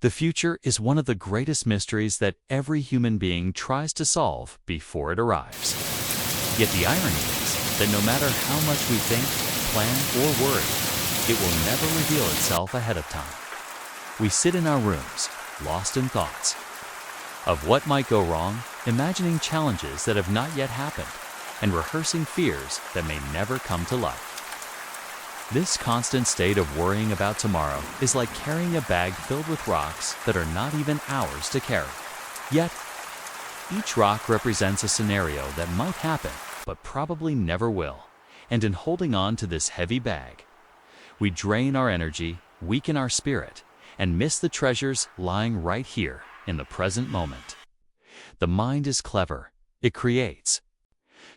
The future is one of the greatest mysteries that every human being tries to solve before it arrives. Yet the irony is that no matter how much we think, plan, or worry, it will never reveal itself ahead of time. We sit in our rooms, lost in thoughts of what might go wrong, imagining challenges that have not yet happened, and rehearsing fears that may never come to life. This constant state of worrying about tomorrow is like carrying a bag filled with rocks that are not even ours to carry. Yet, each rock represents a scenario that might happen, but probably never will. And in holding on to this heavy bag, we drain our energy, weaken our spirit, and miss the treasures lying right here in the present moment. The mind is clever. It creates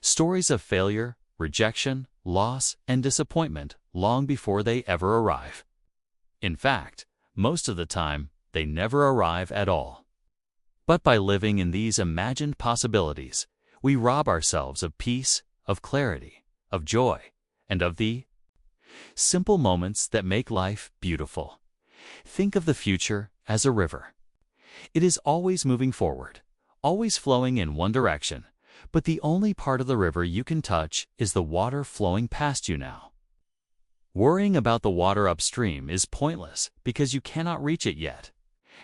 stories of failure, rejection, loss, and disappointment long before they ever arrive. In fact, most of the time, they never arrive at all. But by living in these imagined possibilities, we rob ourselves of peace, of clarity, of joy, and of the simple moments that make life beautiful. Think of the future as a river. It is always moving forward, always flowing in one direction, but the only part of the river you can touch is the water flowing past you now. Worrying about the water upstream is pointless because you cannot reach it yet,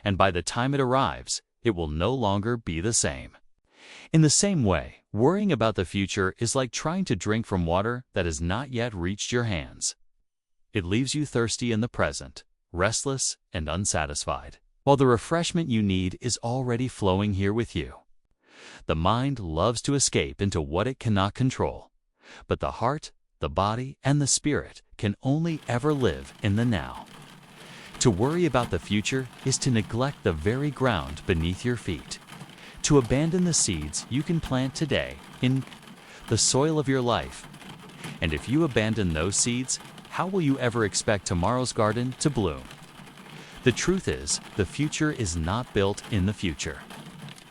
and by the time it arrives, it will no longer be the same. In the same way, worrying about the future is like trying to drink from water that has not yet reached your hands. It leaves you thirsty in the present, restless and unsatisfied, while the refreshment you need is already flowing here with you. The mind loves to escape into what it cannot control, but the heart, the body, and the spirit can only ever live in the now. To worry about the future is to neglect the very ground beneath your feet, to abandon the seeds you can plant today in the soil of your life. And if you abandon those seeds, how will you ever expect tomorrow's garden to bloom? The truth is, the future is not built in the future.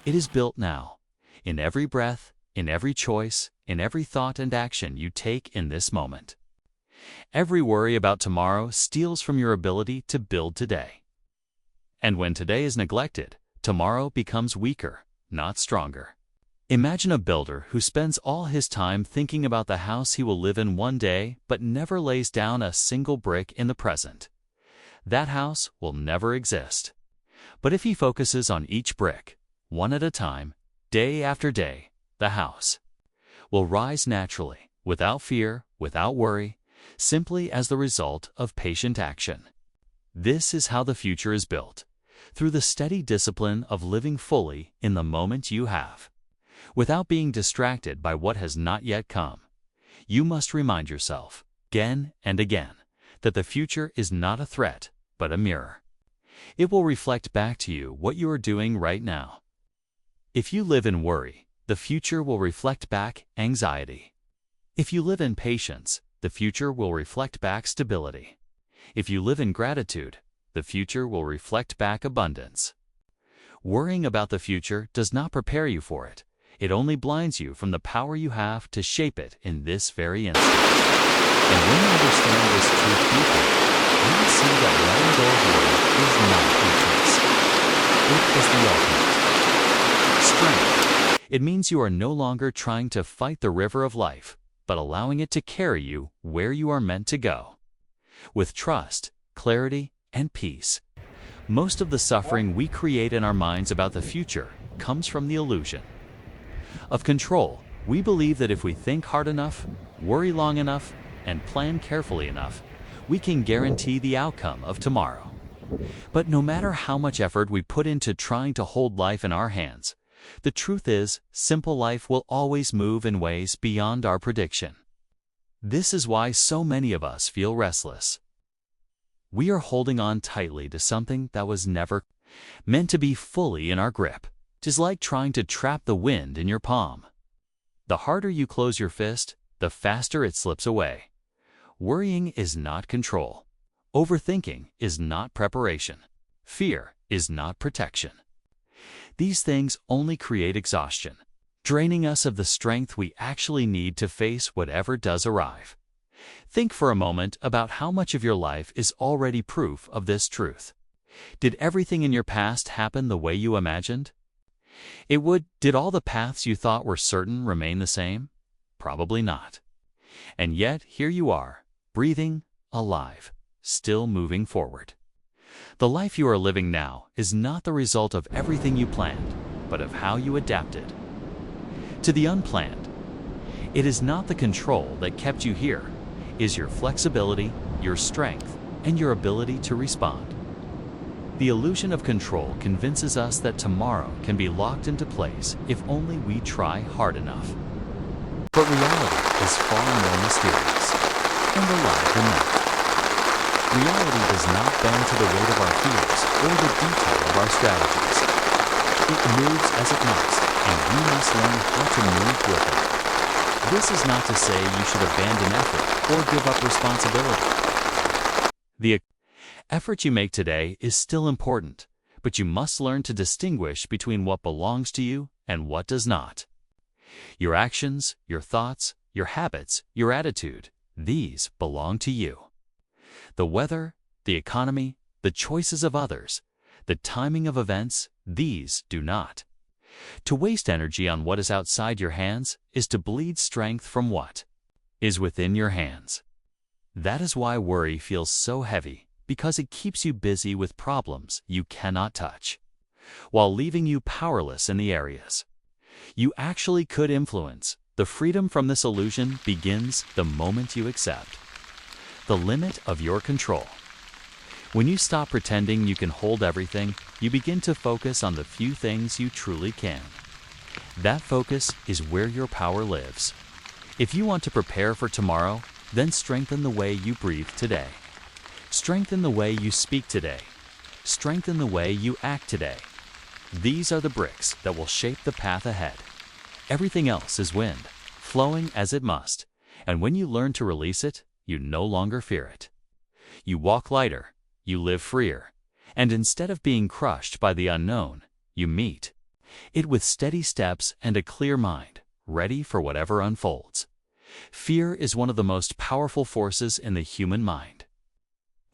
It is built now, in every breath, in every choice, in every thought and action you take in this moment. Every worry about tomorrow steals from your ability to build today. And when today is neglected, tomorrow becomes weaker, not stronger. Imagine a builder who spends all his time thinking about the house he will live in one day, but never lays down a single brick in the present. That house will never exist. But if he focuses on each brick, one at a time, day after day, the house will rise naturally, without fear, without worry, simply as the result of patient action. This is how the future is built, through the steady discipline of living fully in the moment you have, without being distracted by what has not yet come. You must remind yourself, again and again, that the future is not a threat, but a mirror. It will reflect back to you what you are doing right now. If you live in worry, the future will reflect back anxiety. If you live in patience, the future will reflect back stability. If you live in gratitude, the future will reflect back abundance. Worrying about the future does not prepare you for it. It only blinds you from the power you have to shape it in this very instant. And when you understand this truth deeply, you will see that letting go of worry is not weakness. It is the ultimate strength. It means you are no longer trying to fight the river of life, but allowing it to carry you where you are meant to go. With trust, clarity, and peace. Most of the suffering we create in our minds about the future comes from the illusion of control. We believe that if we think hard enough, worry long enough, and plan carefully enough, we can guarantee the outcome of tomorrow. But no matter how much effort we put into trying to hold life in our hands, the truth is, simple life will always move in ways beyond our prediction. This is why so many of us feel restless. We are holding on tightly to something that was never meant to be fully in our grip. It is like trying to trap the wind in your palm. The harder you close your fist, the faster it slips away. Worrying is not control. Overthinking is not preparation. Fear is not protection. These things only create exhaustion, draining us of the strength we actually need to face whatever does arrive. Think for a moment about how much of your life is already proof of this truth. Did everything in your past happen the way you imagined? Did all the paths you thought were certain remain the same? Probably not. And yet, here you are, breathing, alive, still moving forward. The life you are living now is not the result of everything you planned, but of how you adapted. To the unplanned, it is not the control that kept you here, it is your flexibility, your strength, and your ability to respond. The illusion of control convinces us that tomorrow can be locked into place if only we try hard enough. But reality is far more mysterious and alive than that. Reality does not bend to the weight of our fears or the detail of our strategies. It moves as it must, and we must learn how to move with it. This is not to say you should abandon effort or give up responsibility. The effort you make today is still important, but you must learn to distinguish between what belongs to you and what does not. Your actions, your thoughts, your habits, your attitude, these belong to you. The weather, the economy, the choices of others, the timing of events, these do not. To waste energy on what is outside your hands is to bleed strength from what is within your hands. That is why worry feels so heavy, because it keeps you busy with problems you cannot touch, while leaving you powerless in the areas you actually could influence. The freedom from this illusion begins the moment you accept the limit of your control. When you stop pretending you can hold everything, you begin to focus on the few things you truly can. That focus is where your power lives. If you want to prepare for tomorrow, then strengthen the way you breathe today. Strengthen the way you speak today. Strengthen the way you act today. These are the bricks that will shape the path ahead. Everything else is wind, flowing as it must, and when you learn to release it, you no longer fear it. You walk lighter, you live freer, and instead of being crushed by the unknown, you meet it with steady steps and a clear mind, ready for whatever unfolds. Fear is one of the most powerful forces in the human mind.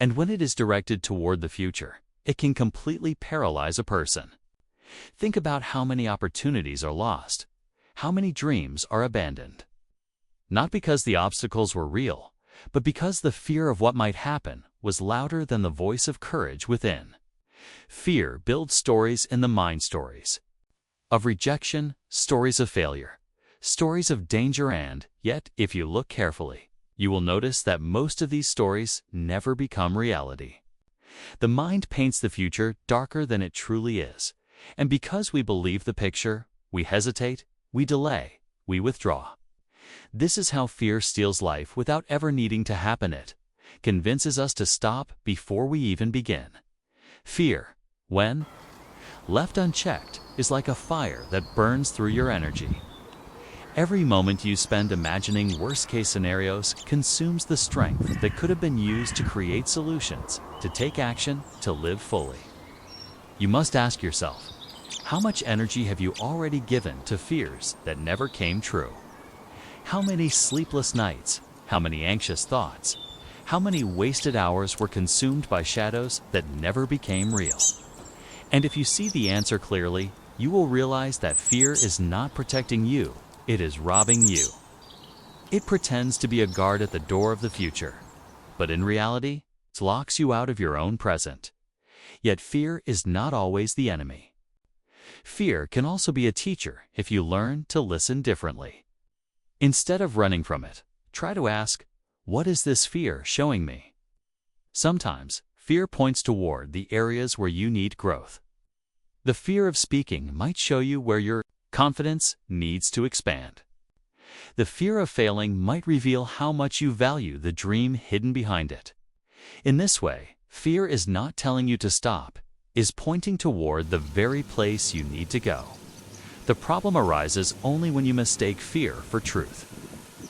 And when it is directed toward the future, it can completely paralyze a person. Think about how many opportunities are lost, how many dreams are abandoned. Not because the obstacles were real, but because the fear of what might happen was louder than the voice of courage within. Fear builds stories in the mind, stories of rejection, stories of failure, stories of danger, and yet, if you look carefully, you will notice that most of these stories never become reality. The mind paints the future darker than it truly is, and because we believe the picture, we hesitate, we delay, we withdraw. This is how fear steals life without ever needing to happen. It convinces us to stop before we even begin. Fear, when left unchecked, is like a fire that burns through your energy. Every moment you spend imagining worst-case scenarios consumes the strength that could have been used to create solutions, to take action, to live fully. You must ask yourself, how much energy have you already given to fears that never came true? How many sleepless nights, how many anxious thoughts, how many wasted hours were consumed by shadows that never became real? And if you see the answer clearly, you will realize that fear is not protecting you, it is robbing you. It pretends to be a guard at the door of the future, but in reality, it locks you out of your own present. Yet fear is not always the enemy. Fear can also be a teacher if you learn to listen differently. Instead of running from it, try to ask, what is this fear showing me? Sometimes, fear points toward the areas where you need growth. The fear of speaking might show you where your confidence needs to expand. The fear of failing might reveal how much you value the dream hidden behind it. In this way, fear is not telling you to stop, is pointing toward the very place you need to go. The problem arises only when you mistake fear for truth.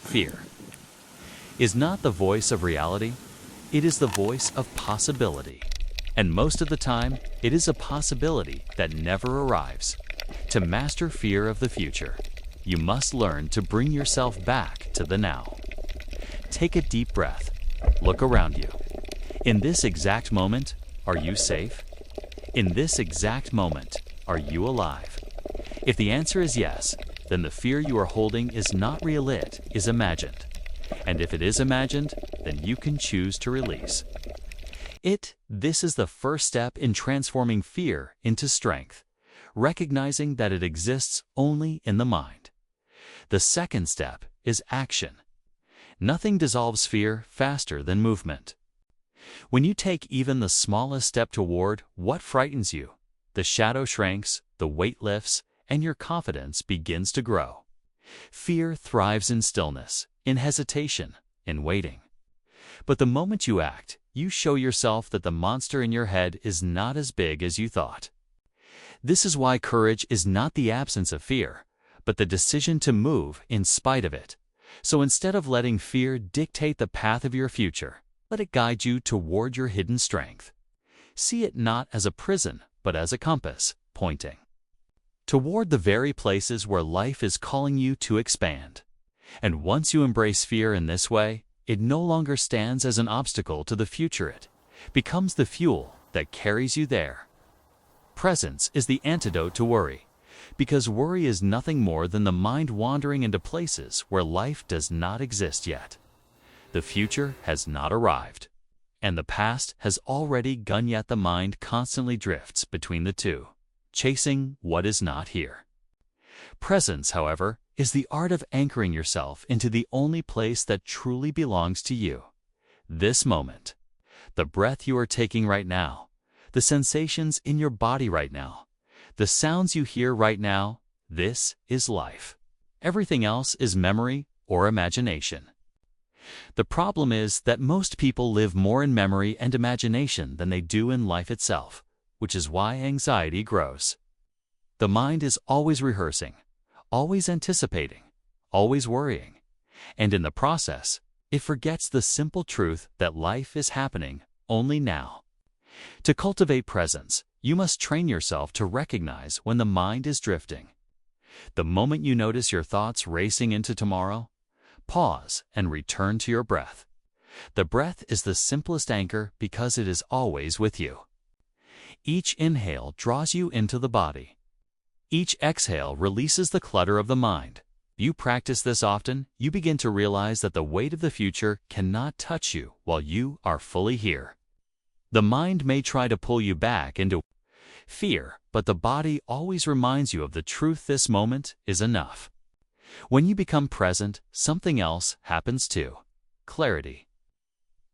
Fear is not the voice of reality, it is the voice of possibility. And most of the time, it is a possibility that never arrives. To master fear of the future, you must learn to bring yourself back to the now. Take a deep breath. Look around you. In this exact moment, are you safe? In this exact moment, are you alive? If the answer is yes, then the fear you are holding is not real, it is imagined. And if it is imagined, then you can choose to release it. This is the first step in transforming fear into strength, recognizing that it exists only in the mind. The second step is action. Nothing dissolves fear faster than movement. When you take even the smallest step toward what frightens you, the shadow shrinks, the weight lifts, and your confidence begins to grow. Fear thrives in stillness, in hesitation, in waiting. But the moment you act, you show yourself that the monster in your head is not as big as you thought. This is why courage is not the absence of fear, but the decision to move in spite of it. So instead of letting fear dictate the path of your future, let it guide you toward your hidden strength. See it not as a prison, but as a compass, pointing toward the very places where life is calling you to expand. And once you embrace fear in this way, it no longer stands as an obstacle to the future. It becomes the fuel that carries you there. Presence is the antidote to worry, because worry is nothing more than the mind wandering into places where life does not exist yet. The future has not arrived, and the past has already gone, yet the mind constantly drifts between the two, chasing what is not here. Presence, however, is the art of anchoring yourself into the only place that truly belongs to you. This moment, the breath you are taking right now, the sensations in your body right now, the sounds you hear right now, this is life. Everything else is memory or imagination. The problem is that most people live more in memory and imagination than they do in life itself, which is why anxiety grows. The mind is always rehearsing, always anticipating, always worrying, and in the process, it forgets the simple truth that life is happening only now. To cultivate presence, you must train yourself to recognize when the mind is drifting. The moment you notice your thoughts racing into tomorrow, pause and return to your breath. The breath is the simplest anchor because it is always with you. Each inhale draws you into the body. Each exhale releases the clutter of the mind. You practice this often, you begin to realize that the weight of the future cannot touch you while you are fully here. The mind may try to pull you back into fear, but the body always reminds you of the truth: this moment is enough. When you become present, something else happens too: clarity.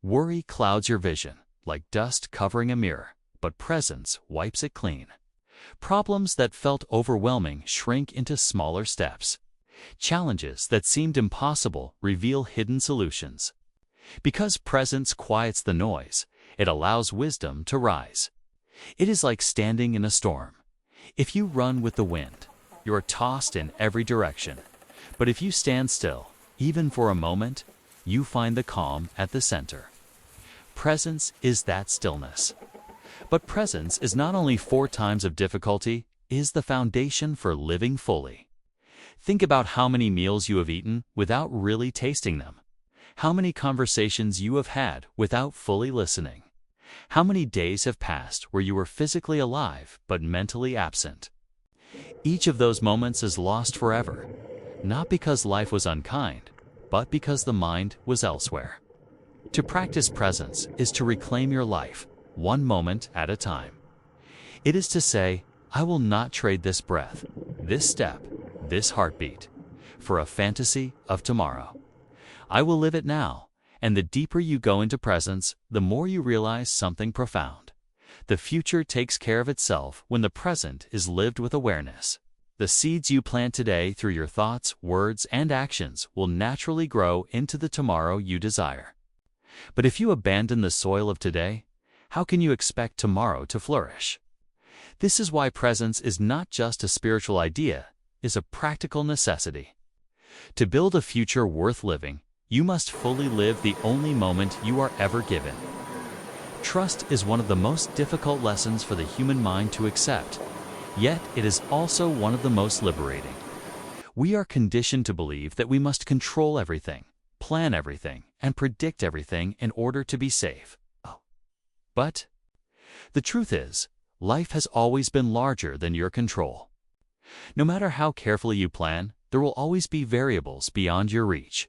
Worry clouds your vision, like dust covering a mirror, but presence wipes it clean. Problems that felt overwhelming shrink into smaller steps. Challenges that seemed impossible reveal hidden solutions. Because presence quiets the noise, it allows wisdom to rise. It is like standing in a storm. If you run with the wind, you are tossed in every direction. But if you stand still, even for a moment, you find the calm at the center. Presence is that stillness. But presence is not only 4 times of difficulty, it is the foundation for living fully. Think about how many meals you have eaten without really tasting them. How many conversations you have had without fully listening. How many days have passed where you were physically alive but mentally absent. Each of those moments is lost forever, not because life was unkind, but because the mind was elsewhere. To practice presence is to reclaim your life, one moment at a time. It is to say, I will not trade this breath, this step, this heartbeat, for a fantasy of tomorrow. I will live it now, and the deeper you go into presence, the more you realize something profound. The future takes care of itself when the present is lived with awareness. The seeds you plant today through your thoughts, words, and actions will naturally grow into the tomorrow you desire. But if you abandon the soil of today, how can you expect tomorrow to flourish? This is why presence is not just a spiritual idea, it is a practical necessity. To build a future worth living, you must fully live the only moment you are ever given. Trust is one of the most difficult lessons for the human mind to accept, yet it is also one of the most liberating. We are conditioned to believe that we must control everything, plan everything, and predict everything in order to be safe. But the truth is, life has always been larger than your control. No matter how carefully you plan, there will always be variables beyond your reach.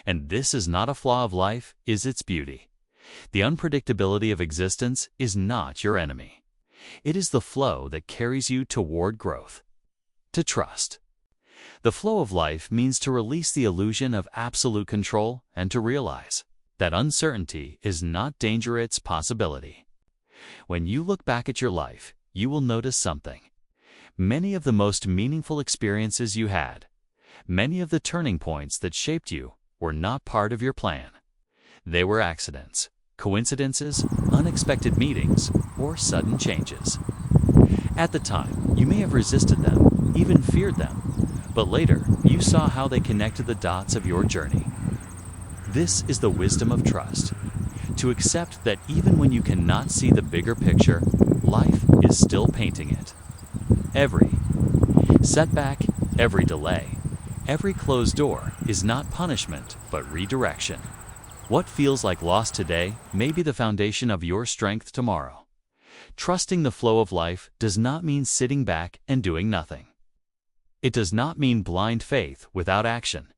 And this is not a flaw of life, is its beauty. The unpredictability of existence is not your enemy. It is the flow that carries you toward growth. To trust. The flow of life means to release the illusion of absolute control and to realize that uncertainty is not danger, it's possibility. When you look back at your life, you will notice something. Many of the most meaningful experiences you had, many of the turning points that shaped you, were not part of your plan. They were accidents, coincidences, unexpected meetings, or sudden changes. At the time, you may have resisted them, even feared them, but later you saw how they connected the dots of your journey. This is the wisdom of trust. To accept that even when you cannot see the bigger picture, life is still painting it. Every setback, every delay, every closed door is not punishment, but redirection. What feels like loss today may be the foundation of your strength tomorrow. Trusting the flow of life does not mean sitting back and doing nothing. It does not mean blind faith without action.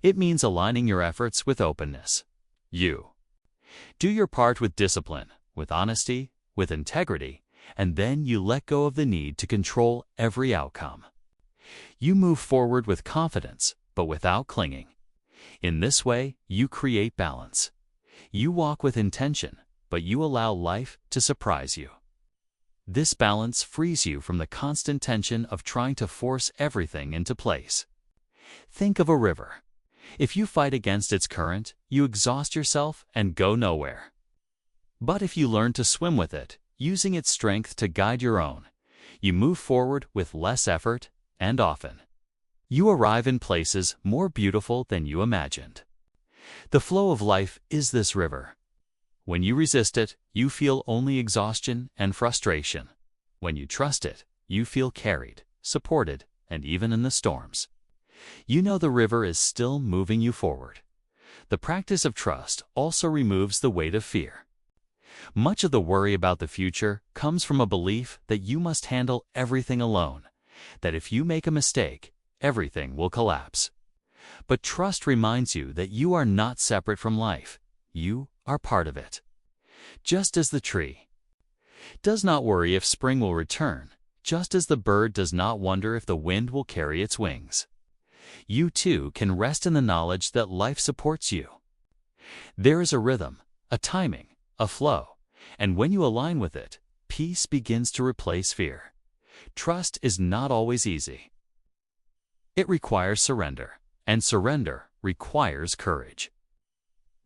It means aligning your efforts with openness. You do your part with discipline, with honesty, with integrity, and then you let go of the need to control every outcome. You move forward with confidence, but without clinging. In this way, you create balance. You walk with intention, but you allow life to surprise you. This balance frees you from the constant tension of trying to force everything into place. Think of a river. If you fight against its current, you exhaust yourself and go nowhere. But if you learn to swim with it, using its strength to guide your own, you move forward with less effort, and often you arrive in places more beautiful than you imagined. The flow of life is this river. When you resist it, you feel only exhaustion and frustration. When you trust it, you feel carried, supported, and even in the storms, you know the river is still moving you forward. The practice of trust also removes the weight of fear. Much of the worry about the future comes from a belief that you must handle everything alone, that if you make a mistake, everything will collapse. But trust reminds you that you are not separate from life. You are part of it. Just as the tree does not worry if spring will return, just as the bird does not wonder if the wind will carry its wings, you too can rest in the knowledge that life supports you. There is a rhythm, a timing, a flow, and when you align with it, peace begins to replace fear. Trust is not always easy. It requires surrender, and surrender requires courage.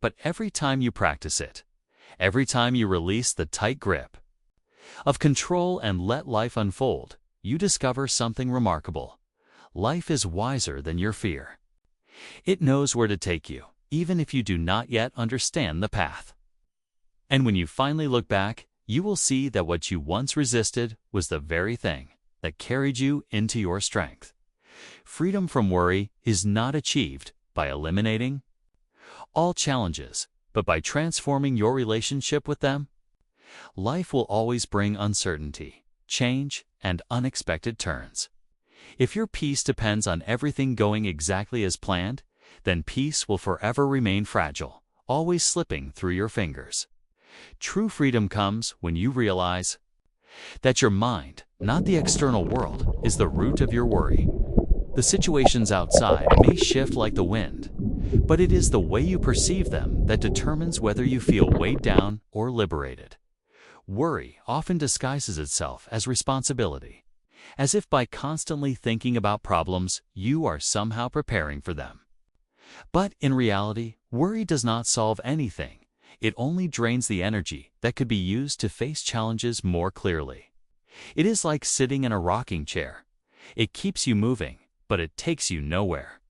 But every time you practice it, every time you release the tight grip of control and let life unfold, you discover something remarkable. Life is wiser than your fear. It knows where to take you, even if you do not yet understand the path. And when you finally look back, you will see that what you once resisted was the very thing that carried you into your strength. Freedom from worry is not achieved by eliminating all challenges, but by transforming your relationship with them. Life will always bring uncertainty, change, and unexpected turns. If your peace depends on everything going exactly as planned, then peace will forever remain fragile, always slipping through your fingers. True freedom comes when you realize that your mind, not the external world, is the root of your worry. The situations outside may shift like the wind, but it is the way you perceive them that determines whether you feel weighed down or liberated. Worry often disguises itself as responsibility, as if by constantly thinking about problems, you are somehow preparing for them. But in reality, worry does not solve anything. It only drains the energy that could be used to face challenges more clearly. It is like sitting in a rocking chair. It keeps you moving, but it takes you nowhere.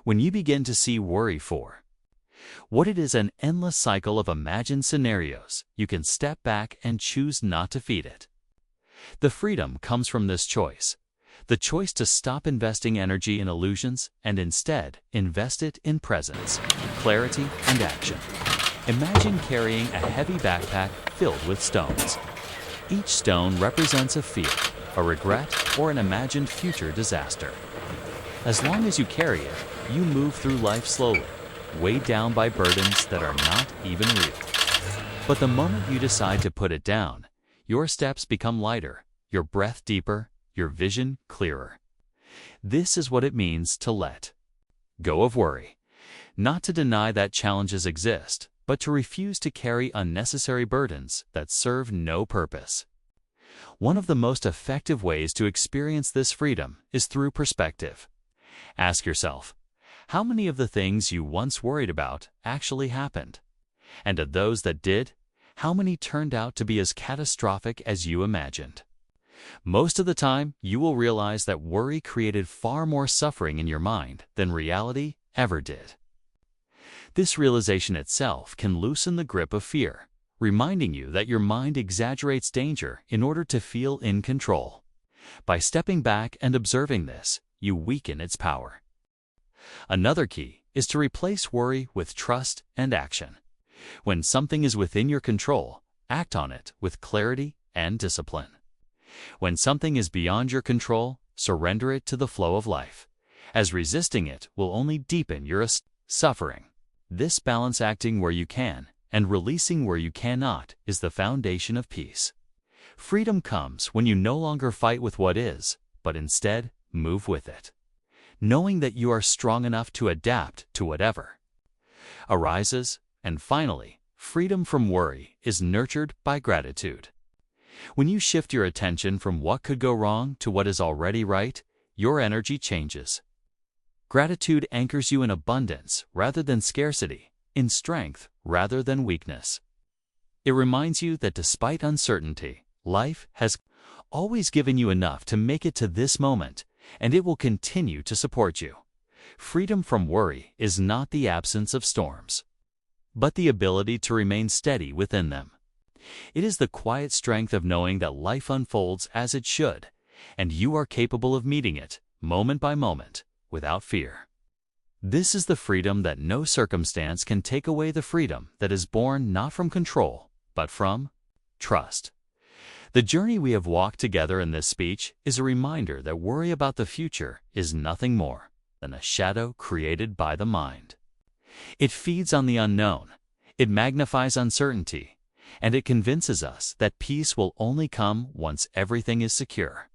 When you begin to see worry for what it is, an endless cycle of imagined scenarios, you can step back and choose not to feed it. The freedom comes from this choice, the choice to stop investing energy in illusions and instead invest it in presence, clarity, and action. Imagine carrying a heavy backpack filled with stones. Each stone represents a fear, a regret, or an imagined future disaster. As long as you carry it, you move through life slowly, weighed down by burdens that are not even real. But the moment you decide to put it down, your steps become lighter, your breath deeper, your vision clearer. This is what it means to let go of worry. Not to deny that challenges exist, but to refuse to carry unnecessary burdens that serve no purpose. One of the most effective ways to experience this freedom is through perspective. Ask yourself, how many of the things you once worried about actually happened? And of those that did, how many turned out to be as catastrophic as you imagined? Most of the time, you will realize that worry created far more suffering in your mind than reality ever did. This realization itself can loosen the grip of fear, reminding you that your mind exaggerates danger in order to feel in control. By stepping back and observing this, you weaken its power. Another key is to replace worry with trust and action. When something is within your control, act on it with clarity and discipline. When something is beyond your control, surrender it to the flow of life, as resisting it will only deepen your suffering. This balance, acting where you can and releasing where you cannot, is the foundation of peace. Freedom comes when you no longer fight with what is, but instead move with it, knowing that you are strong enough to adapt to whatever arises. And finally, freedom from worry is nurtured by gratitude. When you shift your attention from what could go wrong to what is already right, your energy changes. Gratitude anchors you in abundance rather than scarcity, in strength rather than weakness. It reminds you that despite uncertainty, life has always given you enough to make it to this moment, and it will continue to support you. Freedom from worry is not the absence of storms, but the ability to remain steady within them. It is the quiet strength of knowing that life unfolds as it should, and you are capable of meeting it, moment by moment, without fear. This is the freedom that no circumstance can take away, the freedom that is born not from control, but from trust. The journey we have walked together in this speech is a reminder that worry about the future is nothing more than a shadow created by the mind. It feeds on the unknown, it magnifies uncertainty, and it convinces us that peace will only come once everything is secure.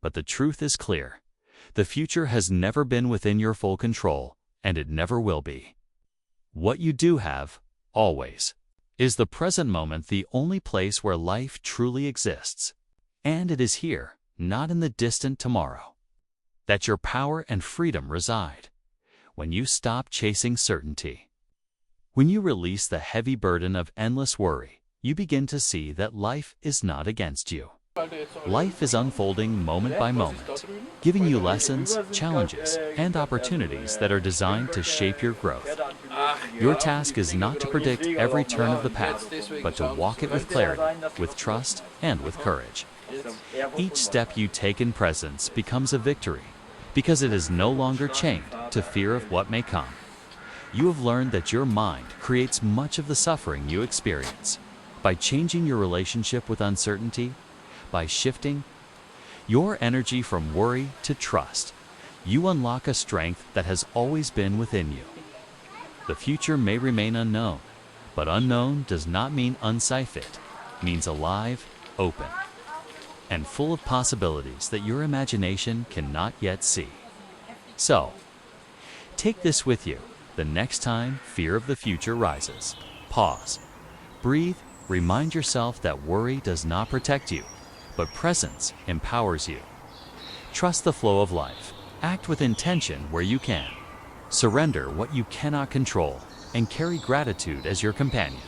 But the truth is clear. The future has never been within your full control, and it never will be. What you do have, always, is the present moment, the only place where life truly exists. And it is here, not in the distant tomorrow, that your power and freedom reside. When you stop chasing certainty, when you release the heavy burden of endless worry, you begin to see that life is not against you. Life is unfolding moment by moment, giving you lessons, challenges, and opportunities that are designed to shape your growth. Your task is not to predict every turn of the path, but to walk it with clarity, with trust, and with courage. Each step you take in presence becomes a victory, because it is no longer chained to fear of what may come. You have learned that your mind creates much of the suffering you experience. By changing your relationship with uncertainty, by shifting your energy from worry to trust, you unlock a strength that has always been within you. The future may remain unknown, but unknown does not mean unsafe. It means alive, open, and full of possibilities that your imagination cannot yet see. So, take this with you the next time fear of the future rises. Pause, breathe, remind yourself that worry does not protect you, but presence empowers you. Trust the flow of life. Act with intention where you can. Surrender what you cannot control, and carry gratitude as your companion.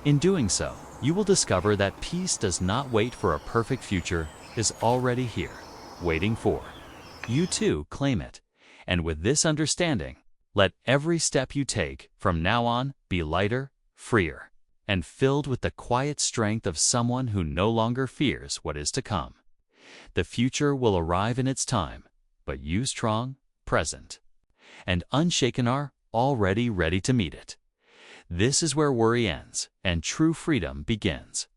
In doing so, you will discover that peace does not wait for a perfect future, is already here, waiting for you to claim it. And with this understanding, let every step you take from now on be lighter, freer, and filled with the quiet strength of someone who no longer fears what is to come. The future will arrive in its time, but you strong, present, and unshaken are already ready to meet it. This is where worry ends and true freedom begins.